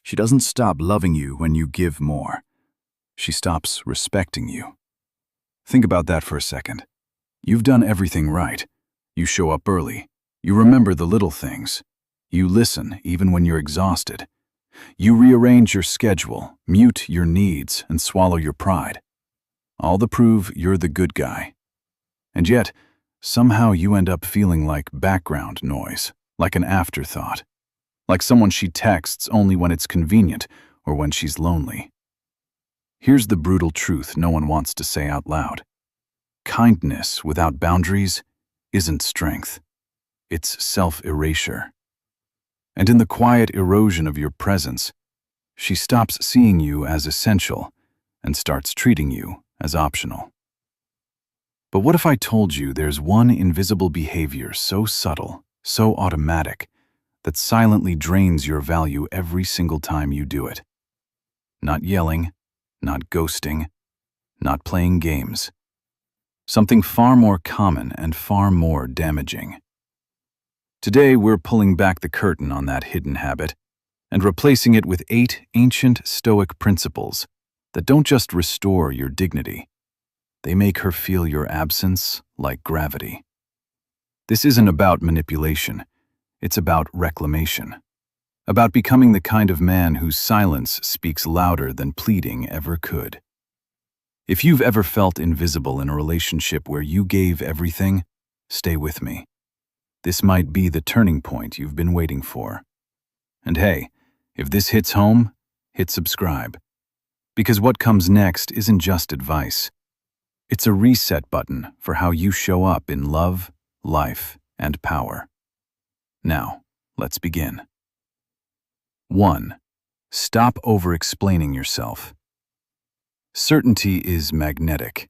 She doesn't stop loving you when you give more. She stops respecting you. Think about that for a second. You've done everything right. You show up early. You remember the little things. You listen even when you're exhausted. You rearrange your schedule, mute your needs, and swallow your pride. All to prove you're the good guy. And yet, somehow you end up feeling like background noise, like an afterthought, like someone she texts only when it's convenient or when she's lonely. Here's the brutal truth no one wants to say out loud. Kindness without boundaries isn't strength. It's self-erasure. And in the quiet erosion of your presence, she stops seeing you as essential and starts treating you as optional. But what if I told you there's one invisible behavior so subtle, so automatic, that silently drains your value every single time you do it? Not yelling, not ghosting, not playing games. Something far more common and far more damaging. Today, we're pulling back the curtain on that hidden habit and replacing it with 8 ancient Stoic principles that don't just restore your dignity. They make her feel your absence like gravity. This isn't about manipulation. It's about reclamation. About becoming the kind of man whose silence speaks louder than pleading ever could. If you've ever felt invisible in a relationship where you gave everything, stay with me. This might be the turning point you've been waiting for. And hey, if this hits home, hit subscribe. Because what comes next isn't just advice. It's a reset button for how you show up in love, life, and power. Now, let's begin. 1. Stop over-explaining yourself. Certainty is magnetic.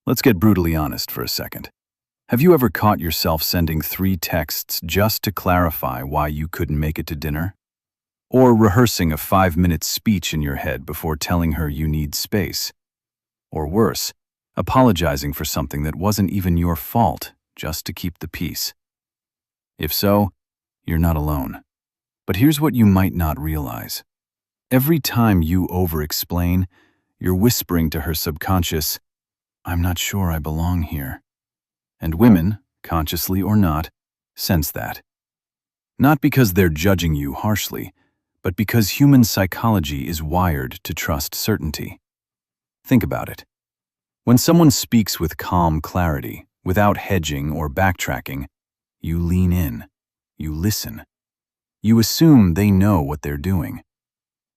Let's get brutally honest for a second. Have you ever caught yourself sending 3 texts just to clarify why you couldn't make it to dinner? Or rehearsing a 5-minute speech in your head before telling her you need space? Or worse, apologizing for something that wasn't even your fault just to keep the peace? If so, you're not alone. But here's what you might not realize. Every time you over-explain, you're whispering to her subconscious, "I'm not sure I belong here." And women, consciously or not, sense that. Not because they're judging you harshly, but because human psychology is wired to trust certainty. Think about it. When someone speaks with calm clarity, without hedging or backtracking, you lean in, you listen. You assume they know what they're doing.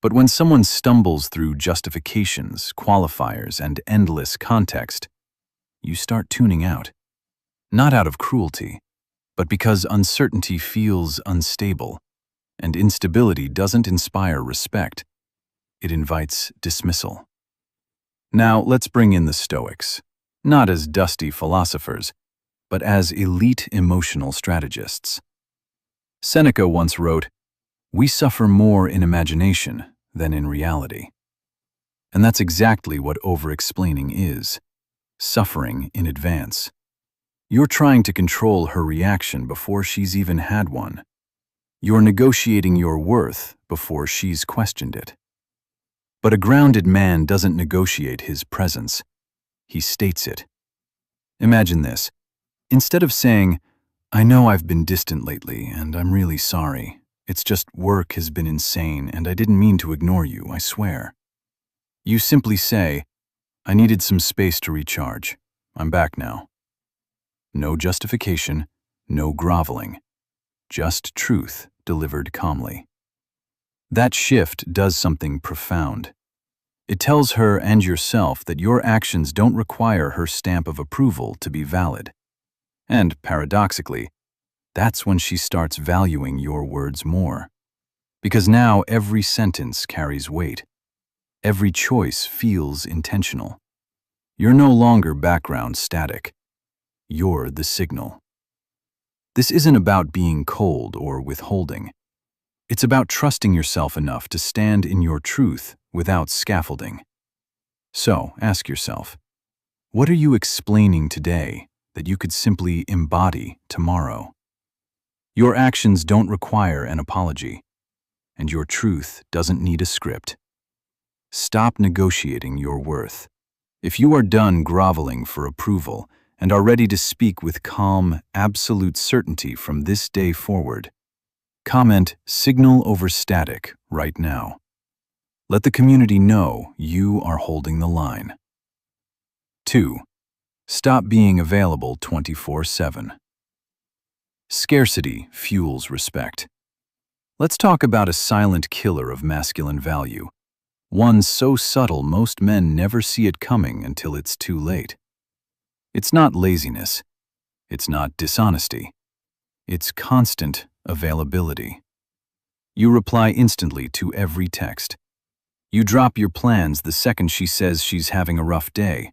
But when someone stumbles through justifications, qualifiers, and endless context, you start tuning out. Not out of cruelty, but because uncertainty feels unstable, and instability doesn't inspire respect. It invites dismissal. Now let's bring in the Stoics, not as dusty philosophers, but as elite emotional strategists. Seneca once wrote, "We suffer more in imagination than in reality." And that's exactly what over-explaining is, suffering in advance. You're trying to control her reaction before she's even had one. You're negotiating your worth before she's questioned it. But a grounded man doesn't negotiate his presence. He states it. Imagine this. Instead of saying, "I know I've been distant lately, and I'm really sorry. It's just work has been insane, and I didn't mean to ignore you, I swear." You simply say, "I needed some space to recharge. I'm back now." No justification, no groveling. Just truth delivered calmly. That shift does something profound. It tells her and yourself that your actions don't require her stamp of approval to be valid. And paradoxically, that's when she starts valuing your words more. Because now every sentence carries weight. Every choice feels intentional. You're no longer background static. You're the signal. This isn't about being cold or withholding. It's about trusting yourself enough to stand in your truth without scaffolding. So, ask yourself, what are you explaining today that you could simply embody tomorrow? Your actions don't require an apology. and your truth doesn't need a script. Stop negotiating your worth. If you are done groveling for approval and are ready to speak with calm, absolute certainty from this day forward, comment "signal over static" right now. Let the community know you are holding the line. 2. Stop being available 24/7. Scarcity fuels respect. Let's talk about a silent killer of masculine value. One so subtle most men never see it coming until it's too late. It's not laziness. It's not dishonesty. It's constant availability. You reply instantly to every text. You drop your plans the second she says she's having a rough day.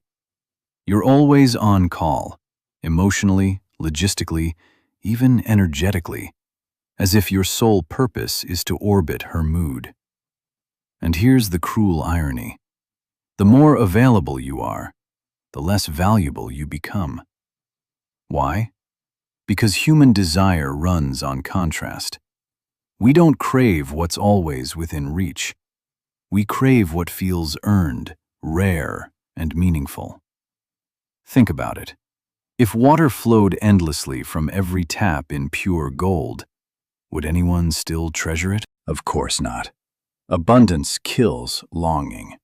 You're always on call, emotionally, logistically, even energetically, as if your sole purpose is to orbit her mood. And here's the cruel irony. The more available you are, the less valuable you become. Why? Because human desire runs on contrast. We don't crave what's always within reach. We crave what feels earned, rare, and meaningful. Think about it. If water flowed endlessly from every tap in pure gold, would anyone still treasure it? Of course not. Abundance kills longing.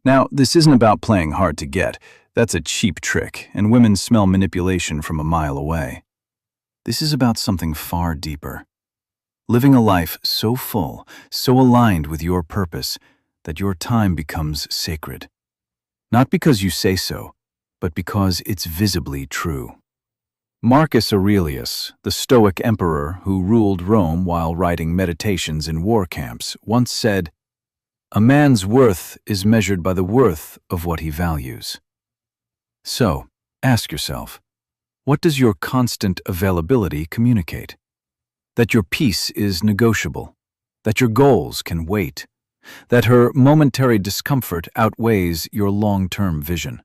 Now, this isn't about playing hard to get. That's a cheap trick, and women smell manipulation from a mile away. This is about something far deeper. Living a life so full, so aligned with your purpose, that your time becomes sacred. Not because you say so, but because it's visibly true. Marcus Aurelius, the Stoic emperor who ruled Rome while writing meditations in war camps, once said, "A man's worth is measured by the worth of what he values." So, ask yourself, what does your constant availability communicate? That your peace is negotiable, that your goals can wait, that her momentary discomfort outweighs your long-term vision.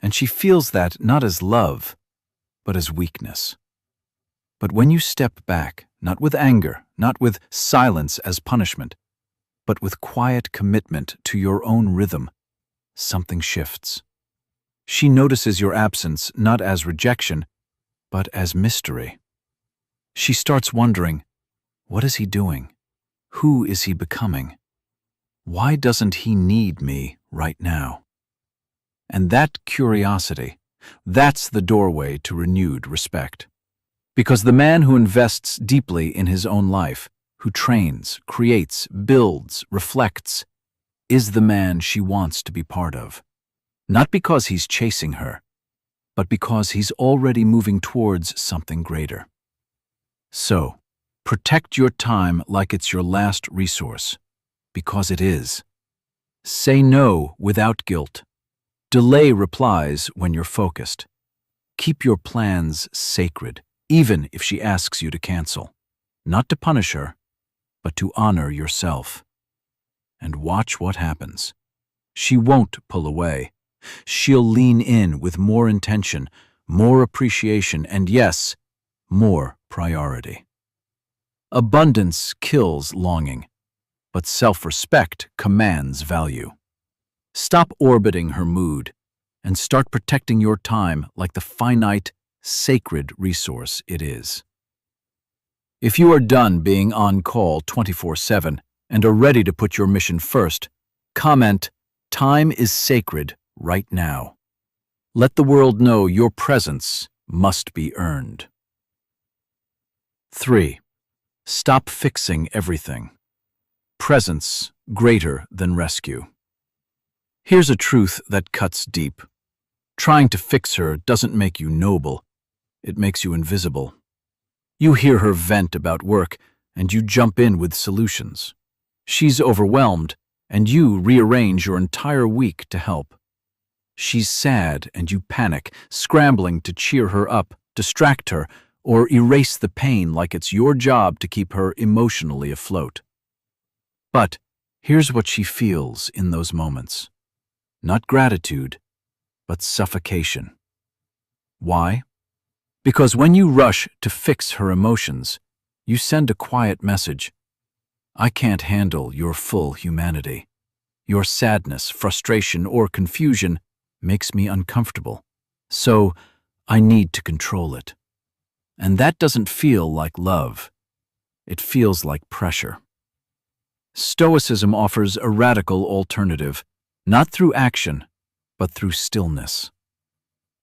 And she feels that not as love, but as weakness. But when you step back, not with anger, not with silence as punishment, but with quiet commitment to your own rhythm, something shifts. She notices your absence not as rejection, but as mystery. She starts wondering, what is he doing? Who is he becoming? Why doesn't he need me right now? And that curiosity, that's the doorway to renewed respect. Because the man who invests deeply in his own life, who trains, creates, builds, reflects, is the man she wants to be part of. Not because he's chasing her, but because he's already moving towards something greater. So, protect your time like it's your last resource, because it is. Say no without guilt. Delay replies when you're focused. Keep your plans sacred, even if she asks you to cancel. Not to punish her, but to honor yourself. And watch what happens. She won't pull away. She'll lean in with more intention, more appreciation, and yes, more priority. Abundance kills longing, but self-respect commands value. Stop orbiting her mood and start protecting your time like the finite, sacred resource it is. If you are done being on call 24/7 and are ready to put your mission first, comment, "Time is sacred right now." Let the world know your presence must be earned. 3. Stop fixing everything. Presence greater than rescue. Here's a truth that cuts deep. Trying to fix her doesn't make you noble, it makes you invisible. You hear her vent about work, and you jump in with solutions. She's overwhelmed, and you rearrange your entire week to help. She's sad, and you panic, scrambling to cheer her up, distract her, or erase the pain like it's your job to keep her emotionally afloat. But here's what she feels in those moments. Not gratitude, but suffocation. Why? Because when you rush to fix her emotions, you send a quiet message. I can't handle your full humanity. Your sadness, frustration, or confusion makes me uncomfortable. So I need to control it. And that doesn't feel like love. It feels like pressure. Stoicism offers a radical alternative, not through action, but through stillness.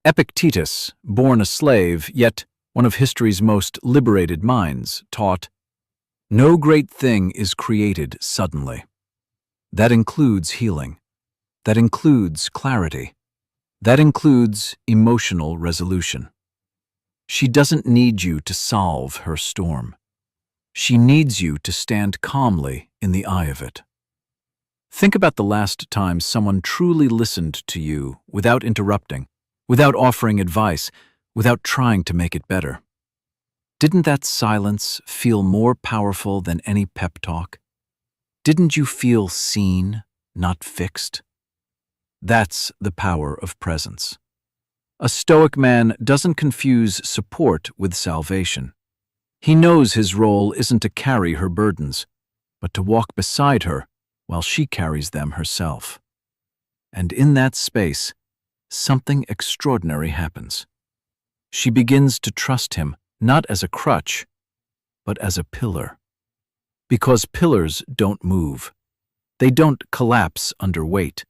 Epictetus, born a slave, yet one of history's most liberated minds, taught, "No great thing is created suddenly." That includes healing. That includes clarity. That includes emotional resolution. She doesn't need you to solve her storm. She needs you to stand calmly in the eye of it. Think about the last time someone truly listened to you without interrupting, without offering advice, without trying to make it better. Didn't that silence feel more powerful than any pep talk? Didn't you feel seen, not fixed? That's the power of presence. A Stoic man doesn't confuse support with salvation. He knows his role isn't to carry her burdens, but to walk beside her while she carries them herself. And in that space, something extraordinary happens. She begins to trust him not as a crutch, but as a pillar. Because pillars don't move. They don't collapse under weight.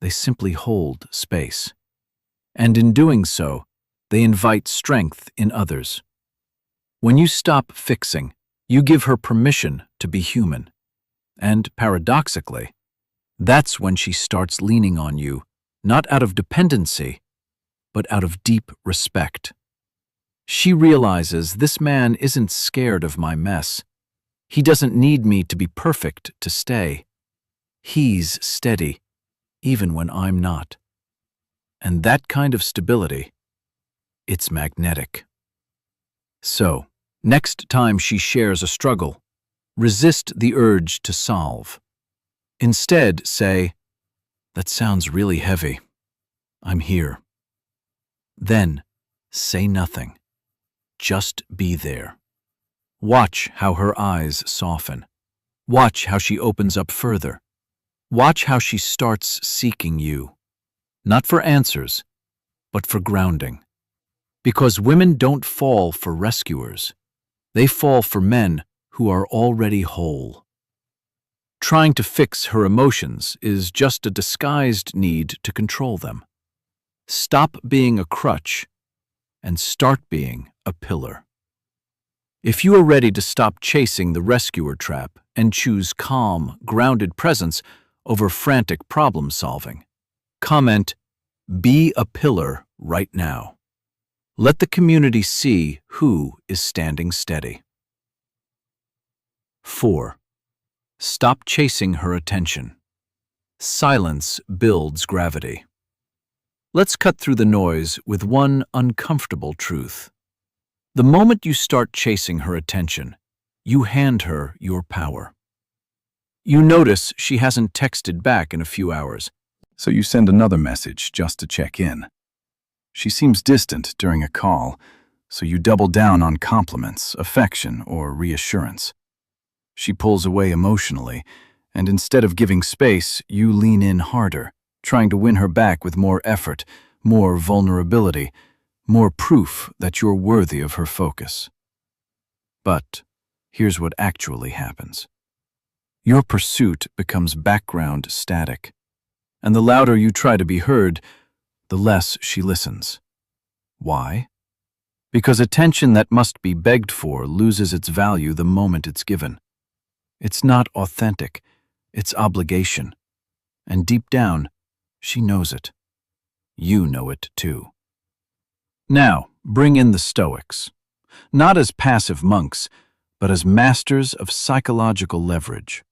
They simply hold space. And in doing so, they invite strength in others. When you stop fixing, you give her permission to be human. And paradoxically, that's when she starts leaning on you, not out of dependency, but out of deep respect. She realizes this man isn't scared of my mess. He doesn't need me to be perfect to stay. He's steady, even when I'm not. And that kind of stability, it's magnetic. So, next time she shares a struggle, resist the urge to solve. Instead, say, "That sounds really heavy. I'm here." Then, say nothing. Just be there. Watch how her eyes soften. Watch how she opens up further. Watch how she starts seeking you. Not for answers, but for grounding. Because women don't fall for rescuers. They fall for men who are already whole. Trying to fix her emotions is just a disguised need to control them. Stop being a crutch and start being a pillar. If you are ready to stop chasing the rescuer trap and choose calm, grounded presence over frantic problem solving, comment, "Be a pillar right now." Let the community see who is standing steady. 4. Stop chasing her attention. Silence builds gravity. Let's cut through the noise with one uncomfortable truth. The moment you start chasing her attention, you hand her your power. You notice she hasn't texted back in a few hours, so you send another message just to check in. She seems distant during a call, so you double down on compliments, affection, or reassurance. She pulls away emotionally, and instead of giving space, you lean in harder, trying to win her back with more effort, more vulnerability, more proof that you're worthy of her focus. But here's what actually happens. Your pursuit becomes background static, and the louder you try to be heard, the less she listens. Why? Because attention that must be begged for loses its value the moment it's given. It's not authentic, it's obligation. And deep down, she knows it. You know it too. Now, bring in the Stoics. Not as passive monks, but as masters of psychological leverage.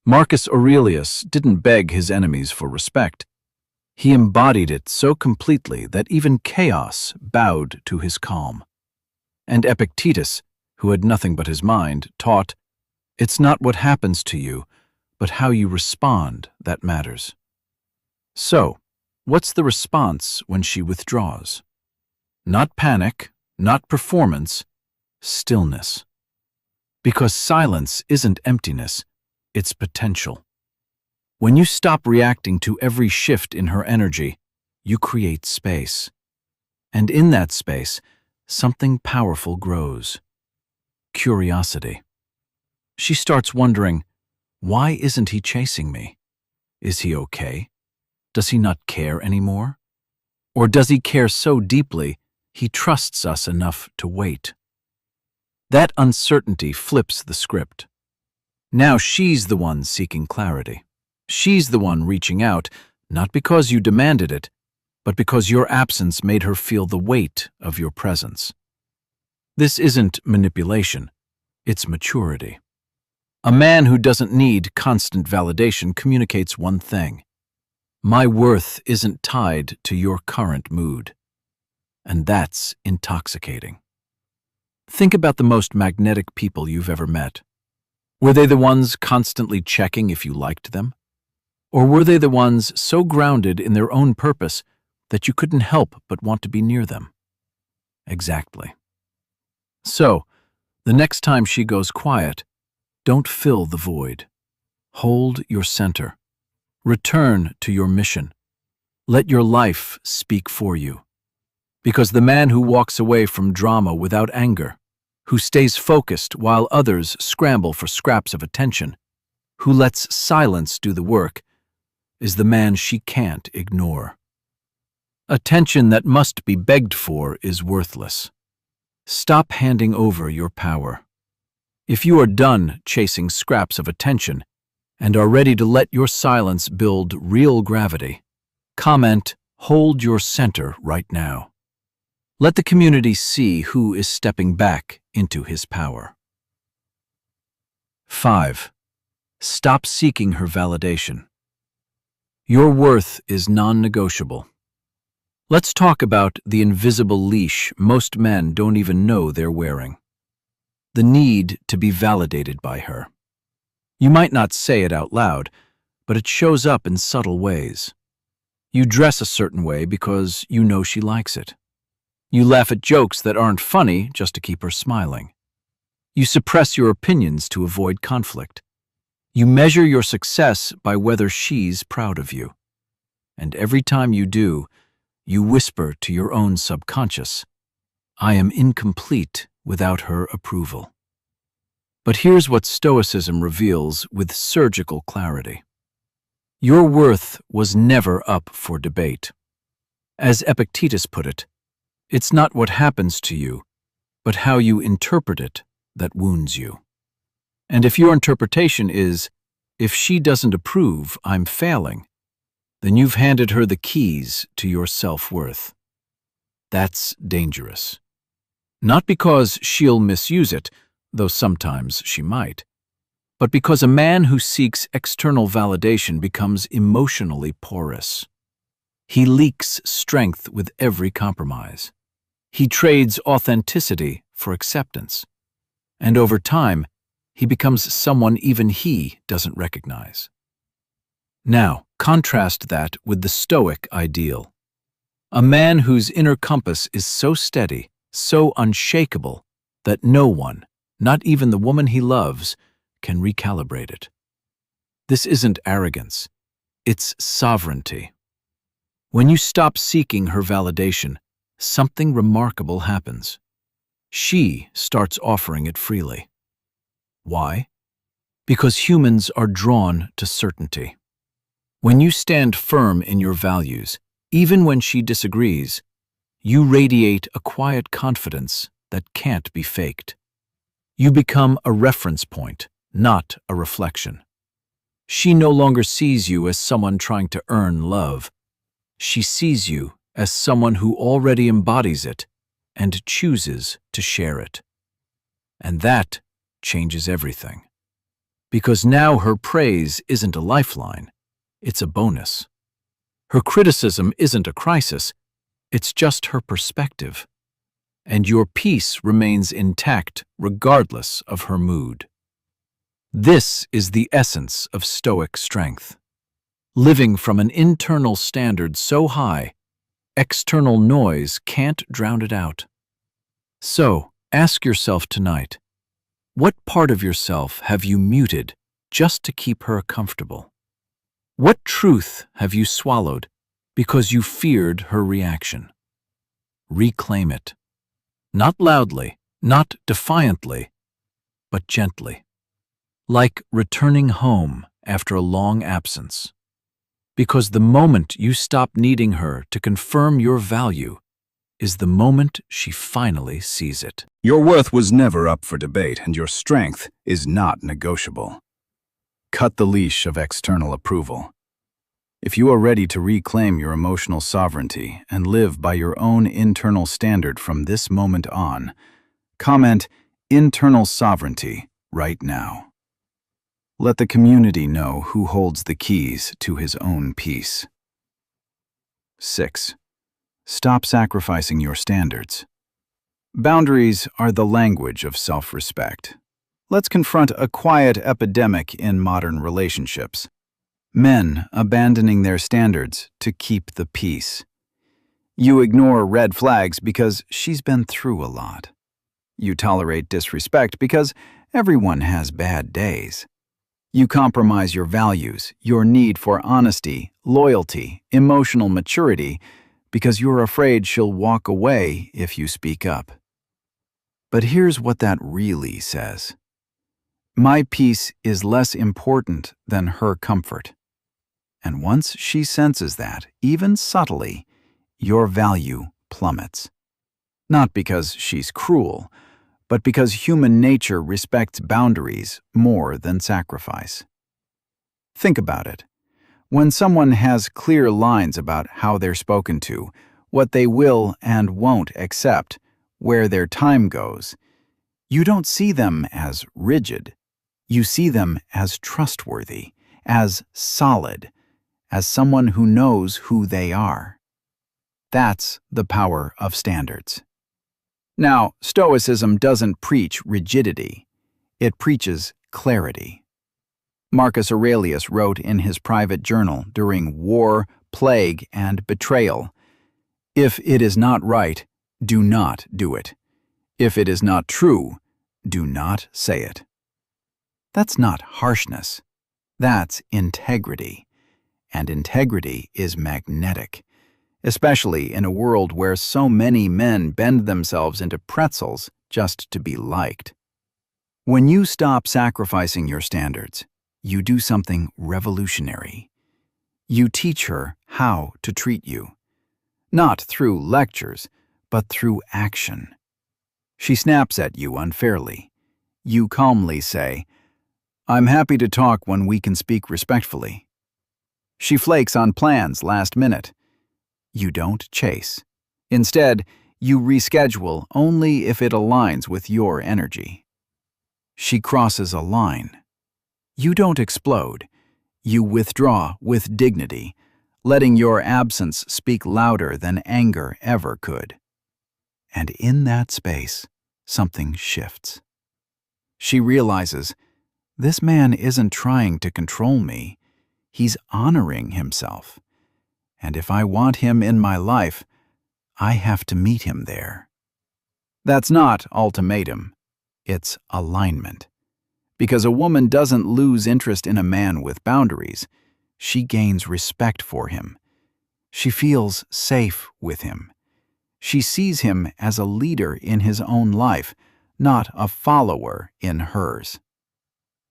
Marcus Aurelius didn't beg his enemies for respect. He embodied it so completely that even chaos bowed to his calm. And Epictetus, who had nothing but his mind, taught, "It's not what happens to you, but how you respond that matters." So, what's the response when she withdraws? Not panic, not performance, stillness. Because silence isn't emptiness, it's potential. When you stop reacting to every shift in her energy, you create space. And in that space, something powerful grows. Curiosity. She starts wondering, why isn't he chasing me? Is he okay? Does he not care anymore? Or does he care so deeply he trusts us enough to wait? That uncertainty flips the script. Now she's the one seeking clarity. She's the one reaching out, not because you demanded it, but because your absence made her feel the weight of your presence. This isn't manipulation, it's maturity. A man who doesn't need constant validation communicates one thing: my worth isn't tied to your current mood. And that's intoxicating. Think about the most magnetic people you've ever met. Were they the ones constantly checking if you liked them? Or were they the ones so grounded in their own purpose that you couldn't help but want to be near them? Exactly. So, the next time she goes quiet, don't fill the void. Hold your center. Return to your mission. Let your life speak for you. Because the man who walks away from drama without anger, who stays focused while others scramble for scraps of attention, who lets silence do the work, is the man she can't ignore. Attention that must be begged for is worthless. Stop handing over your power. If you are done chasing scraps of attention and are ready to let your silence build real gravity, comment, "Hold your center right now." Let the community see who is stepping back into his power. 5. Stop seeking her validation. Your worth is non-negotiable. Let's talk about the invisible leash most men don't even know they're wearing. The need to be validated by her. You might not say it out loud, but it shows up in subtle ways. You dress a certain way because you know she likes it. You laugh at jokes that aren't funny just to keep her smiling. You suppress your opinions to avoid conflict. You measure your success by whether she's proud of you. And every time you do, you whisper to your own subconscious, "I am incomplete without her approval." But here's what Stoicism reveals with surgical clarity. Your worth was never up for debate. As Epictetus put it, it's not what happens to you, but how you interpret it that wounds you. And if your interpretation is, "If she doesn't approve, I'm failing," then you've handed her the keys to your self-worth. That's dangerous. Not because she'll misuse it, though sometimes she might, but because a man who seeks external validation becomes emotionally porous. He leaks strength with every compromise. He trades authenticity for acceptance. And over time, he becomes someone even he doesn't recognize. Now, contrast that with the Stoic ideal. A man whose inner compass is so steady, so unshakable, that no one, not even the woman he loves, can recalibrate it. This isn't arrogance, it's sovereignty. When you stop seeking her validation, something remarkable happens. She starts offering it freely. Why? Because humans are drawn to certainty. When you stand firm in your values, even when she disagrees, you radiate a quiet confidence that can't be faked. You become a reference point, not a reflection. She no longer sees you as someone trying to earn love. She sees you as someone who already embodies it and chooses to share it. And that changes everything. Because now her praise isn't a lifeline, it's a bonus. Her criticism isn't a crisis, it's just her perspective. And your peace remains intact regardless of her mood. This is the essence of Stoic strength. Living from an internal standard so high, external noise can't drown it out. So, ask yourself tonight, What part of yourself have you muted just to keep her comfortable? What truth have you swallowed because you feared her reaction? Reclaim it. Not loudly, not defiantly, but gently. Like returning home after a long absence. Because the moment you stop needing her to confirm your value is the moment she finally sees it. Your worth was never up for debate, and your strength is not negotiable. Cut the leash of external approval. If you are ready to reclaim your emotional sovereignty and live by your own internal standard from this moment on, comment "internal sovereignty" right now. Let the community know who holds the keys to his own peace. 6. Stop sacrificing your standards. Boundaries are the language of self-respect. Let's confront a quiet epidemic in modern relationships. Men abandoning their standards to keep the peace. You ignore red flags because she's been through a lot. You tolerate disrespect because everyone has bad days. You compromise your values, your need for honesty, loyalty, emotional maturity, because you're afraid she'll walk away if you speak up. But here's what that really says. My peace is less important than her comfort. And once she senses that, even subtly, your value plummets. Not because she's cruel, but because human nature respects boundaries more than sacrifice. Think about it. When someone has clear lines about how they're spoken to, what they will and won't accept, where their time goes, you don't see them as rigid. You see them as trustworthy, as solid, as someone who knows who they are. That's the power of standards. Now, Stoicism doesn't preach rigidity. It preaches clarity. Marcus Aurelius wrote in his private journal during war, plague, and betrayal, "If it is not right, do not do it. If it is not true, do not say it." That's not harshness. That's integrity. And integrity is magnetic, especially in a world where so many men bend themselves into pretzels just to be liked. When you stop sacrificing your standards, you do something revolutionary. You teach her how to treat you. Not through lectures, but through action. She snaps at you unfairly. You calmly say, "I'm happy to talk when we can speak respectfully." She flakes on plans last minute. You don't chase. Instead, you reschedule only if it aligns with your energy. She crosses a line. You don't explode. You withdraw with dignity, letting your absence speak louder than anger ever could. And in that space, something shifts. She realizes, this man isn't trying to control me. He's honoring himself. And if I want him in my life, I have to meet him there. That's not ultimatum. It's alignment. Because a woman doesn't lose interest in a man with boundaries. She gains respect for him. She feels safe with him. She sees him as a leader in his own life, not a follower in hers.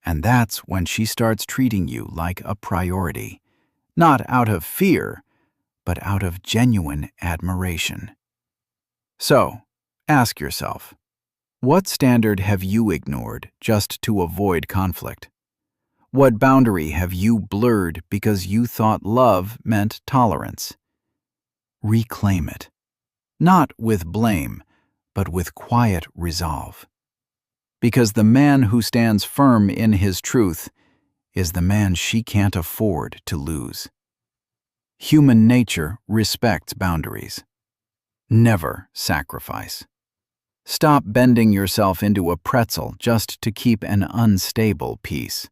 And that's when she starts treating you like a priority, not out of fear, but out of genuine admiration. So, ask yourself, what standard have you ignored just to avoid conflict? What boundary have you blurred because you thought love meant tolerance? Reclaim it. Not with blame, but with quiet resolve. Because the man who stands firm in his truth is the man she can't afford to lose. Human nature respects boundaries. Never sacrifice. Stop bending yourself into a pretzel just to keep an unstable peace.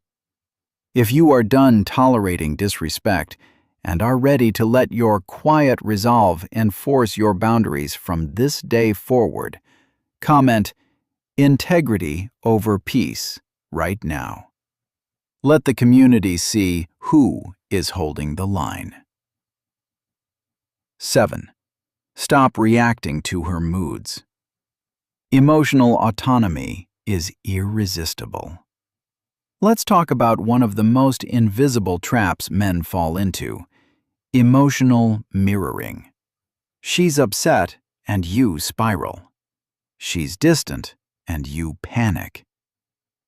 If you are done tolerating disrespect and are ready to let your quiet resolve enforce your boundaries from this day forward, comment, Integrity over peace right now. Let the community see who is holding the line. 7. Stop reacting to her moods. Emotional autonomy is irresistible. Let's talk about one of the most invisible traps men fall into: emotional mirroring. She's upset and you spiral. She's distant and you panic.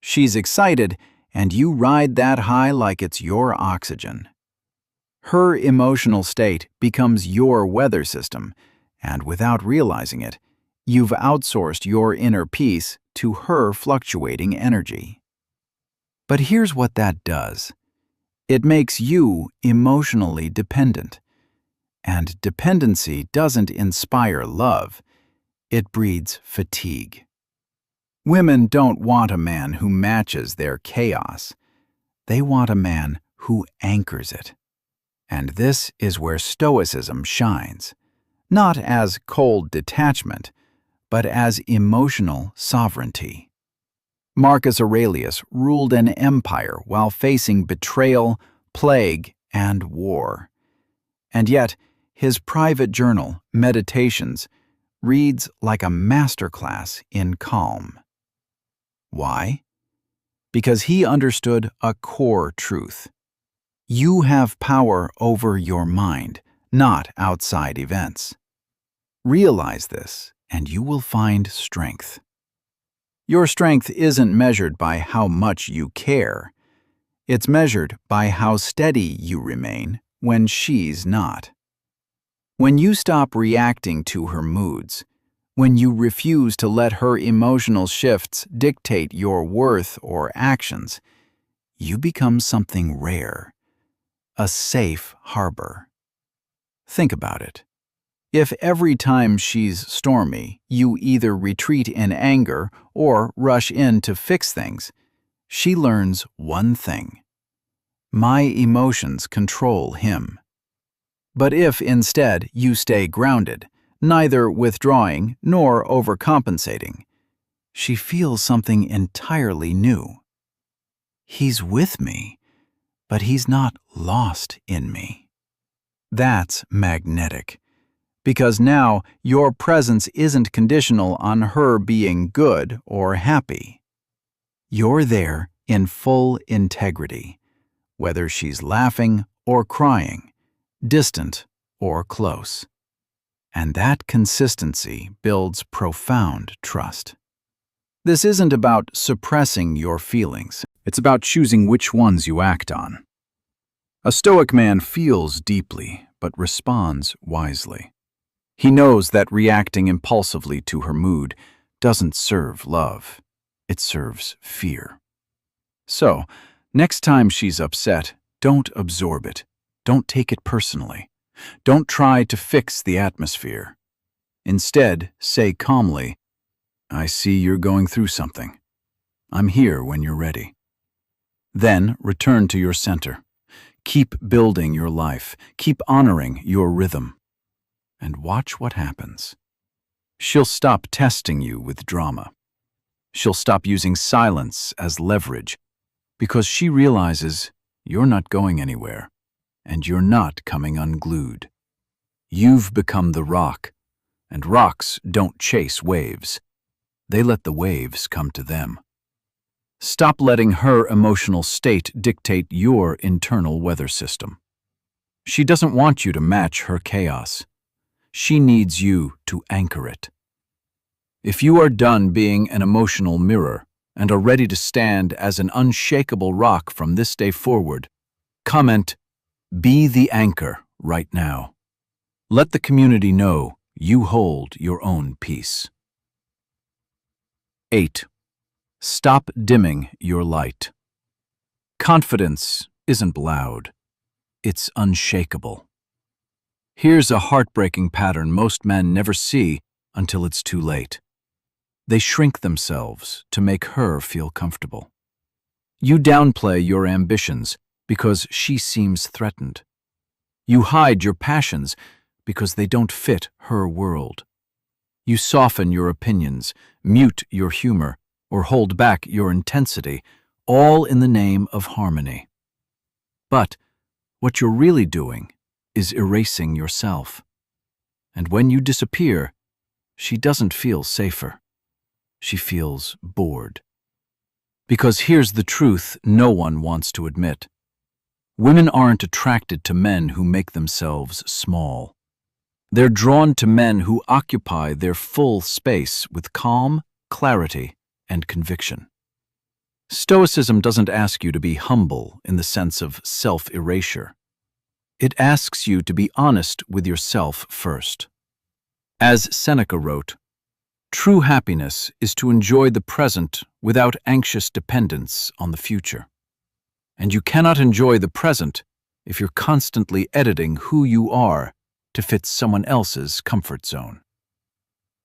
She's excited and you ride that high like it's your oxygen. Her emotional state becomes your weather system, and without realizing it, you've outsourced your inner peace to her fluctuating energy. But here's what that does. It makes you emotionally dependent. And dependency doesn't inspire love, it breeds fatigue. Women don't want a man who matches their chaos. They want a man who anchors it. And this is where Stoicism shines, not as cold detachment, but as emotional sovereignty. Marcus Aurelius ruled an empire while facing betrayal, plague, and war. And yet, his private journal, Meditations, reads like a masterclass in calm. Why? Because he understood a core truth. You have power over your mind, not outside events. Realize this, and you will find strength. Your strength isn't measured by how much you care. It's measured by how steady you remain when she's not. When you stop reacting to her moods, when you refuse to let her emotional shifts dictate your worth or actions, you become something rare. A safe harbor. Think about it. If every time she's stormy, you either retreat in anger or rush in to fix things, she learns one thing: my emotions control him. But if instead you stay grounded, neither withdrawing nor overcompensating, she feels something entirely new. He's with me, but he's not lost in me. That's magnetic, because now your presence isn't conditional on her being good or happy. You're there in full integrity, whether she's laughing or crying, distant or close. And that consistency builds profound trust. This isn't about suppressing your feelings. It's about choosing which ones you act on. A Stoic man feels deeply, but responds wisely. He knows that reacting impulsively to her mood doesn't serve love. It serves fear. So, next time she's upset, don't absorb it. Don't take it personally. Don't try to fix the atmosphere. Instead, say calmly, "I see you're going through something. I'm here when you're ready." Then return to your center. Keep building your life. Keep honoring your rhythm. And watch what happens. She'll stop testing you with drama. She'll stop using silence as leverage, because she realizes you're not going anywhere, and you're not coming unglued. You've become the rock, and rocks don't chase waves. They let the waves come to them. Stop letting her emotional state dictate your internal weather system. She doesn't want you to match her chaos. She needs you to anchor it. If you are done being an emotional mirror and are ready to stand as an unshakable rock from this day forward, comment, "Be the anchor" right now. Let the community know you hold your own peace. 8. Stop dimming your light. Confidence isn't loud. It's unshakable. Here's a heartbreaking pattern most men never see until it's too late. They shrink themselves to make her feel comfortable. You downplay your ambitions because she seems threatened. You hide your passions because they don't fit her world. You soften your opinions, mute your humor, or hold back your intensity, all in the name of harmony. But what you're really doing is erasing yourself. And when you disappear, she doesn't feel safer. She feels bored. Because here's the truth no one wants to admit. Women aren't attracted to men who make themselves small. They're drawn to men who occupy their full space with calm, clarity, and conviction. Stoicism doesn't ask you to be humble in the sense of self-erasure. It asks you to be honest with yourself first. As Seneca wrote, "True happiness is to enjoy the present without anxious dependence on the future." And you cannot enjoy the present if you're constantly editing who you are to fit someone else's comfort zone.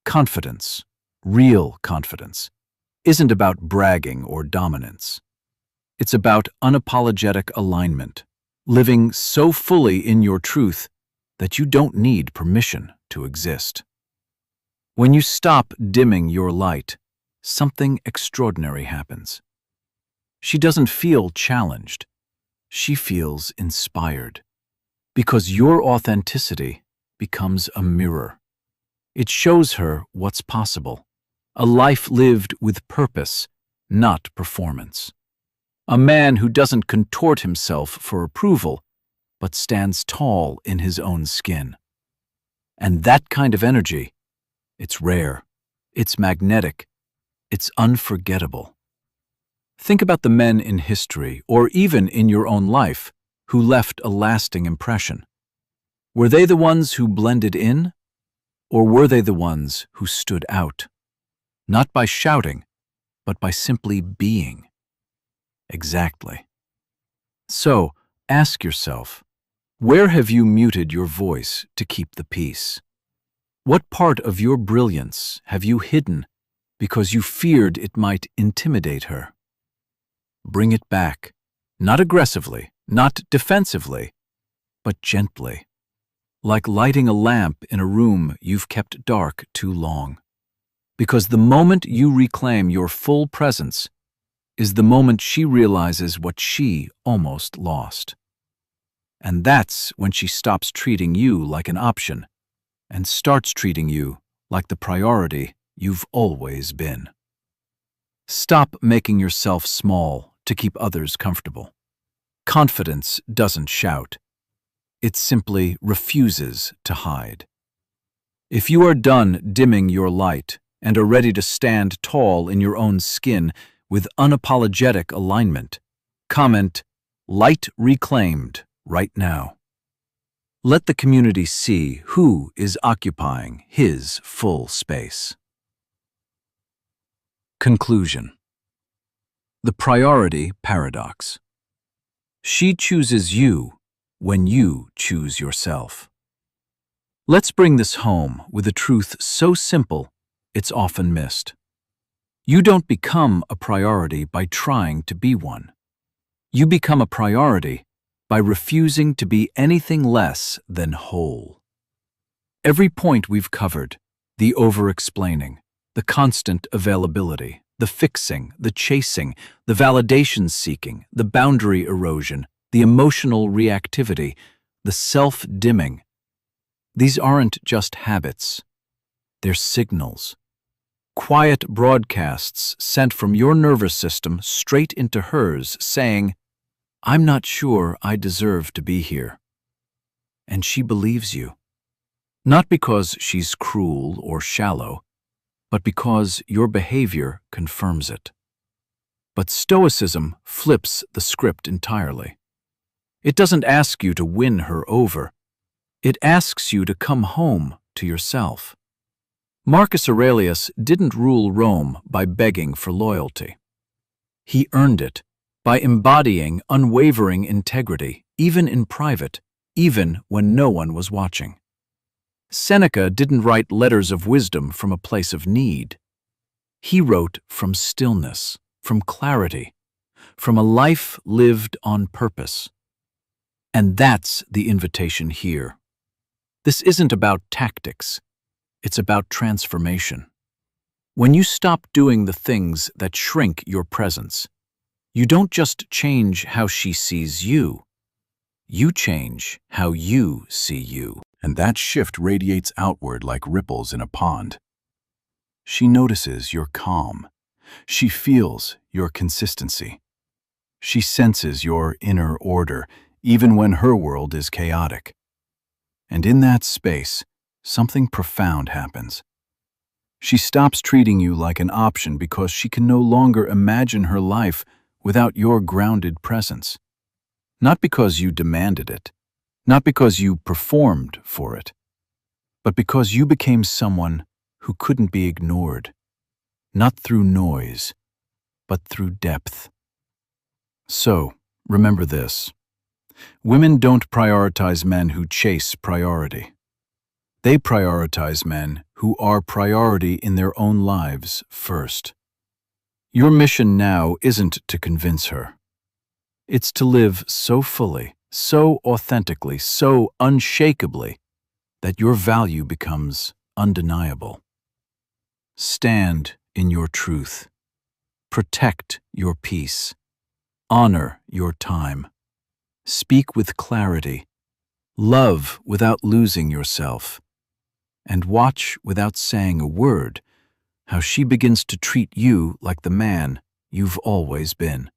Confidence, real confidence, isn't about bragging or dominance. It's about unapologetic alignment, living so fully in your truth that you don't need permission to exist. When you stop dimming your light, something extraordinary happens. She doesn't feel challenged. She feels inspired. Because your authenticity becomes a mirror. It shows her what's possible. A life lived with purpose, not performance. A man who doesn't contort himself for approval, but stands tall in his own skin. And that kind of energy, it's rare, it's magnetic, it's unforgettable. Think about the men in history, or even in your own life, who left a lasting impression. Were they the ones who blended in, or were they the ones who stood out? Not by shouting, but by simply being. Exactly. So, ask yourself, where have you muted your voice to keep the peace? What part of your brilliance have you hidden because you feared it might intimidate her? Bring it back, not aggressively, not defensively, but gently, like lighting a lamp in a room you've kept dark too long. Because the moment you reclaim your full presence is the moment she realizes what she almost lost. And that's when she stops treating you like an option and starts treating you like the priority you've always been. Stop making yourself small to keep others comfortable. Confidence doesn't shout. It simply refuses to hide. If you are done dimming your light and are ready to stand tall in your own skin with unapologetic alignment, comment, "Light reclaimed," right now. Let the community see who is occupying his full space. Conclusion. The priority paradox. She chooses you when you choose yourself. Let's bring this home with a truth so simple it's often missed. You don't become a priority by trying to be one. You become a priority by refusing to be anything less than whole. Every point we've covered, the over-explaining, the constant availability, the fixing, the chasing, the validation seeking, the boundary erosion, the emotional reactivity, the self-dimming. These aren't just habits. They're signals. Quiet broadcasts sent from your nervous system straight into hers saying, "I'm not sure I deserve to be here." And she believes you. Not because she's cruel or shallow, but because your behavior confirms it. But Stoicism flips the script entirely. It doesn't ask you to win her over. It asks you to come home to yourself. Marcus Aurelius didn't rule Rome by begging for loyalty. He earned it by embodying unwavering integrity, even in private, even when no one was watching. Seneca didn't write letters of wisdom from a place of need. He wrote from stillness, from clarity, from a life lived on purpose. And that's the invitation here. This isn't about tactics. It's about transformation. When you stop doing the things that shrink your presence, you don't just change how she sees you, you change how you see you. And that shift radiates outward like ripples in a pond. She notices your calm. She feels your consistency. She senses your inner order, even when her world is chaotic. And in that space, something profound happens. She stops treating you like an option because she can no longer imagine her life without your grounded presence. Not because you demanded it, not because you performed for it, but because you became someone who couldn't be ignored, not through noise, but through depth. So, remember this. Women don't prioritize men who chase priority. They prioritize men who are priority in their own lives first. Your mission now isn't to convince her. It's to live so fully, so authentically, so unshakably that your value becomes undeniable. Stand in your truth. Protect your peace. Honor your time. Speak with clarity. Love without losing yourself. And watch without saying a word how she begins to treat you like the man you've always been.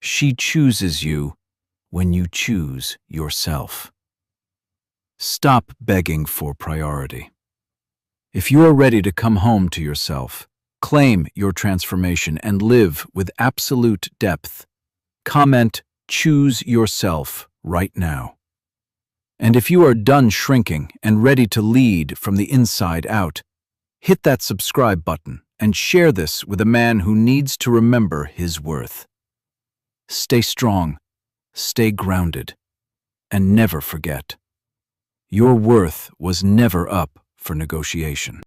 She chooses you when you choose yourself. Stop begging for priority. If you are ready to come home to yourself, claim your transformation and live with absolute depth, comment "Choose yourself" right now. And if you are done shrinking and ready to lead from the inside out, hit that subscribe button and share this with a man who needs to remember his worth. Stay strong, stay grounded, and never forget, your worth was never up for negotiation.